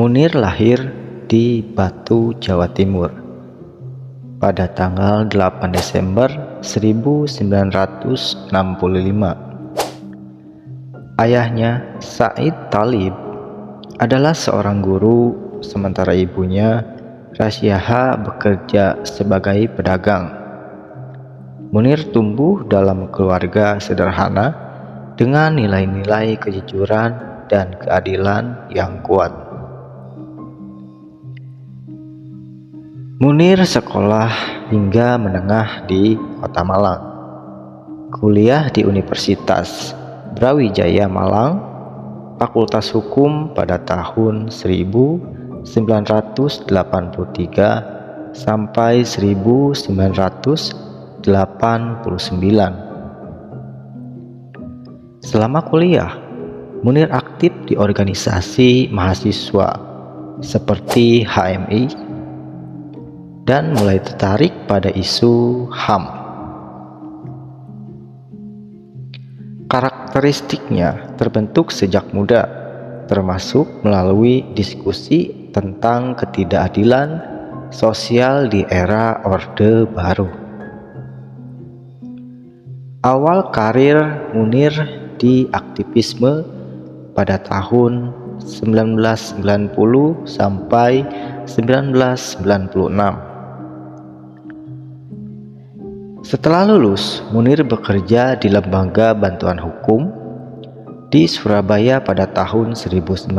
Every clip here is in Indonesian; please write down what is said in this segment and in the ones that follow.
Munir lahir di Batu, Jawa Timur pada tanggal 8 Desember 1965. Ayahnya, Said Talib, adalah seorang guru, sementara ibunya, Rasyaha, bekerja sebagai pedagang. Munir tumbuh dalam keluarga sederhana dengan nilai-nilai kejujuran dan keadilan yang kuat. Munir sekolah hingga menengah di Kota Malang, kuliah di Universitas Brawijaya Malang, Fakultas Hukum pada tahun 1983 sampai 1989. Selama kuliah, Munir aktif di organisasi mahasiswa seperti HMI dan mulai tertarik pada isu HAM. Karakteristiknya terbentuk sejak muda, termasuk melalui diskusi tentang ketidakadilan sosial di era Orde Baru. Awal karir Munir di aktivisme pada tahun 1990 sampai 1996. Setelah lulus, Munir bekerja di Lembaga Bantuan Hukum di Surabaya pada tahun 1990.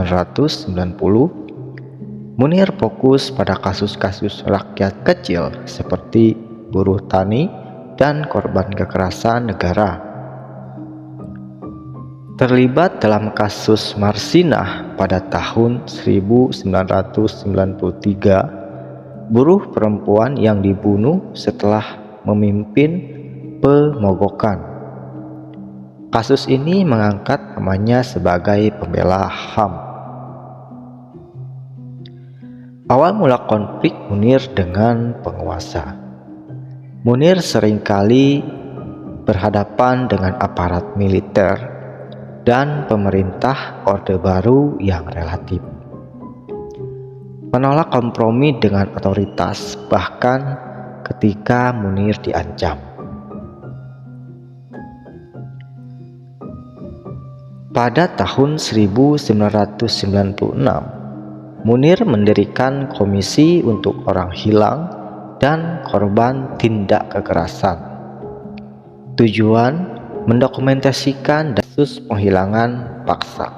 Munir fokus pada kasus-kasus rakyat kecil seperti buruh tani dan korban kekerasan negara. Terlibat dalam kasus Marsinah pada tahun 1993, buruh perempuan yang dibunuh setelah memimpin pemogokan. Kasus ini mengangkat namanya sebagai pembela HAM. Awal mula konflik Munir dengan penguasa. Munir seringkali berhadapan dengan aparat militer dan pemerintah Orde Baru yang relatif menolak kompromi dengan otoritas, bahkan ketika Munir diancam. Pada tahun 1996, Munir mendirikan Komisi untuk Orang Hilang dan Korban Tindak Kekerasan. Tujuan mendokumentasikan kasus penghilangan paksa,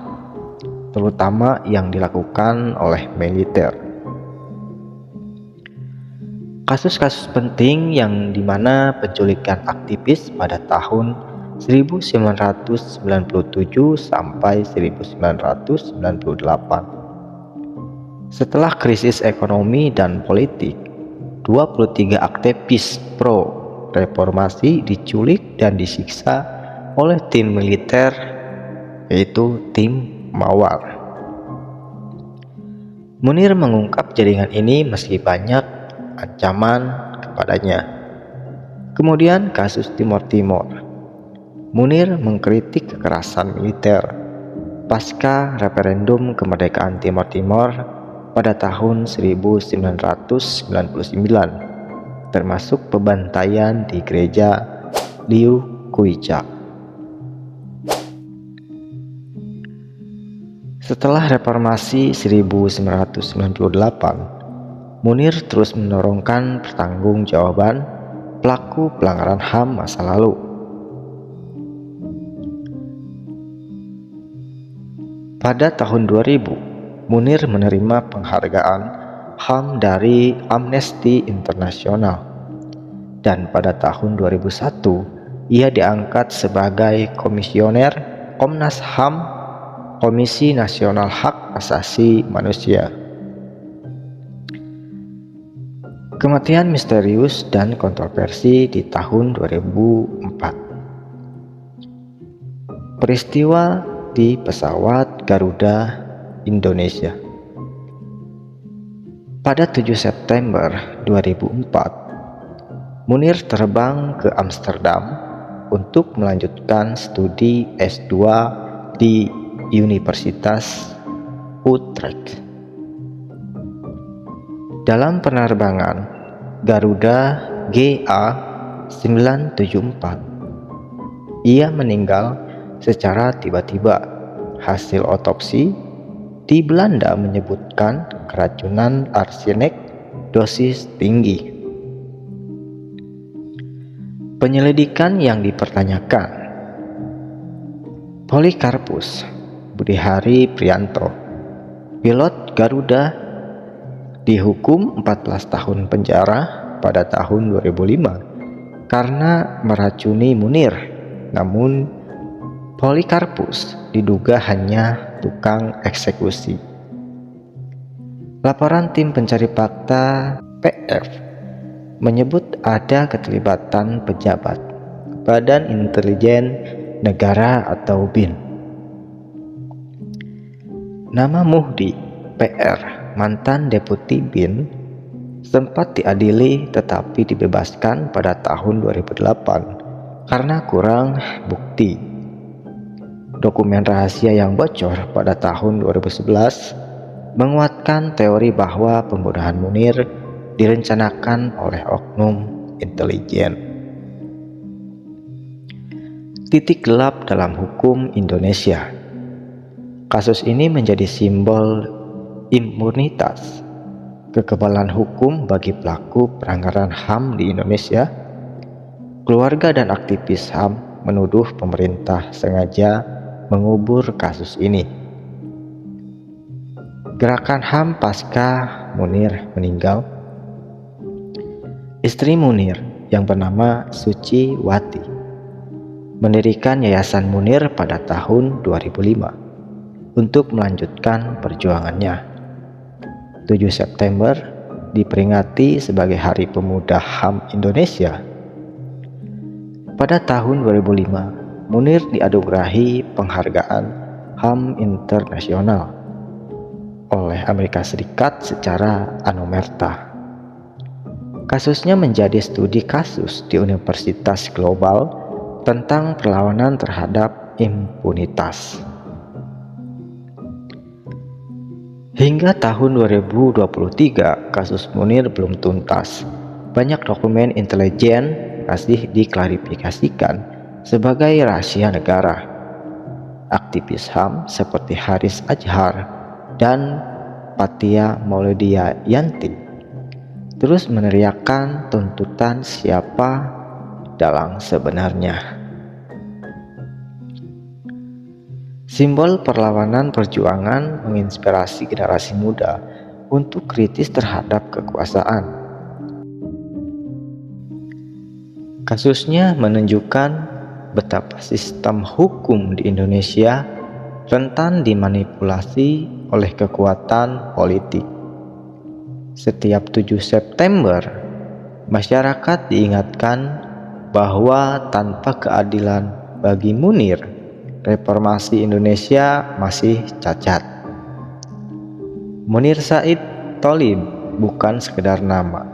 terutama yang dilakukan oleh militer. Kasus-kasus penting yang dimana penculikan aktivis pada tahun 1997 sampai 1998. Setelah krisis ekonomi dan politik, 23 aktivis pro reformasi diculik dan disiksa oleh tim militer, yaitu tim Mawar. Munir mengungkap jaringan ini meski banyak ancaman kepadanya. Kemudian kasus Timor Timur. Munir mengkritik kekerasan militer pasca referendum kemerdekaan Timor Timur pada tahun 1999, termasuk pembantaian di gereja Liu Kuica. Setelah reformasi 1998, Munir terus mendorongkan pertanggungjawaban pelaku pelanggaran HAM masa lalu. Pada tahun 2000, Munir menerima penghargaan HAM dari Amnesty International, dan pada tahun 2001 ia diangkat sebagai komisioner Komnas HAM, Komisi Nasional Hak Asasi Manusia. Kematian misterius dan kontroversi di tahun 2004. Peristiwa di pesawat Garuda Indonesia. Pada 7 September 2004, Munir terbang ke Amsterdam untuk melanjutkan studi S2 di Universitas Utrecht. Dalam penerbangan Garuda GA974, ia meninggal secara tiba-tiba. Hasil otopsi di Belanda menyebutkan keracunan arsenik dosis tinggi. Penyelidikan yang dipertanyakan: Polikarpus Budihari Prianto, pilot Garuda, dihukum 14 tahun penjara pada tahun 2005 karena meracuni Munir. Namun Polikarpus diduga hanya tukang eksekusi. Laporan tim pencari fakta PF menyebut ada keterlibatan pejabat Badan Intelijen Negara atau BIN. Nama Muhdi PR, mantan deputi BIN, sempat diadili tetapi dibebaskan pada tahun 2008 karena kurang bukti. Dokumen rahasia yang bocor pada tahun 2011 menguatkan teori bahwa pembunuhan Munir direncanakan oleh oknum intelijen. Titik gelap dalam hukum Indonesia. Kasus ini menjadi simbol impunitas, kekebalan hukum bagi pelaku pelanggaran HAM di Indonesia. Keluarga dan aktivis HAM menuduh pemerintah sengaja mengubur kasus ini. Gerakan HAM pasca Munir meninggal. Istri Munir yang bernama Suci Wati mendirikan Yayasan Munir pada tahun 2005 untuk melanjutkan perjuangannya. 7 September diperingati sebagai Hari Pemuda HAM Indonesia. Pada tahun 2005, Munir dianugerahi penghargaan HAM internasional oleh Amerika Serikat secara anumerta. Kasusnya menjadi studi kasus di Universitas Global tentang perlawanan terhadap impunitas. Hingga tahun 2023, kasus Munir belum tuntas. Banyak dokumen intelijen masih diklarifikasikan sebagai rahasia negara. Aktivis HAM seperti Haris Azhar dan Patia Maulidiyanti terus meneriakkan tuntutan siapa dalang sebenarnya. Simbol perlawanan perjuangan menginspirasi generasi muda untuk kritis terhadap kekuasaan. Kasusnya menunjukkan betapa sistem hukum di Indonesia rentan dimanipulasi oleh kekuatan politik. Setiap 7 September, masyarakat diingatkan bahwa tanpa keadilan bagi Munir, reformasi Indonesia masih cacat. Munir Said Tholib bukan sekedar nama,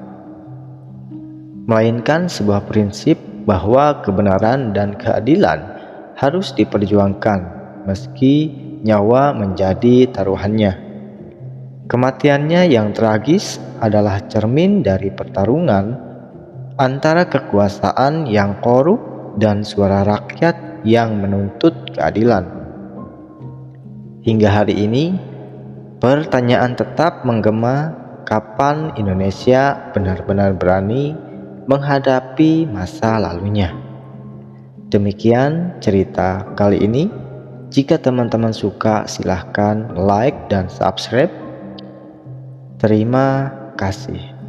melainkan sebuah prinsip bahwa kebenaran dan keadilan harus diperjuangkan meski nyawa menjadi taruhannya. Kematiannya yang tragis adalah cermin dari pertarungan antara kekuasaan yang korup dan suara rakyat yang menuntut keadilan. Hingga hari ini, pertanyaan tetap menggema, kapan Indonesia benar-benar berani menghadapi masa lalunya. Demikian cerita kali ini. Jika teman-teman suka, silahkan like dan subscribe. Terima kasih.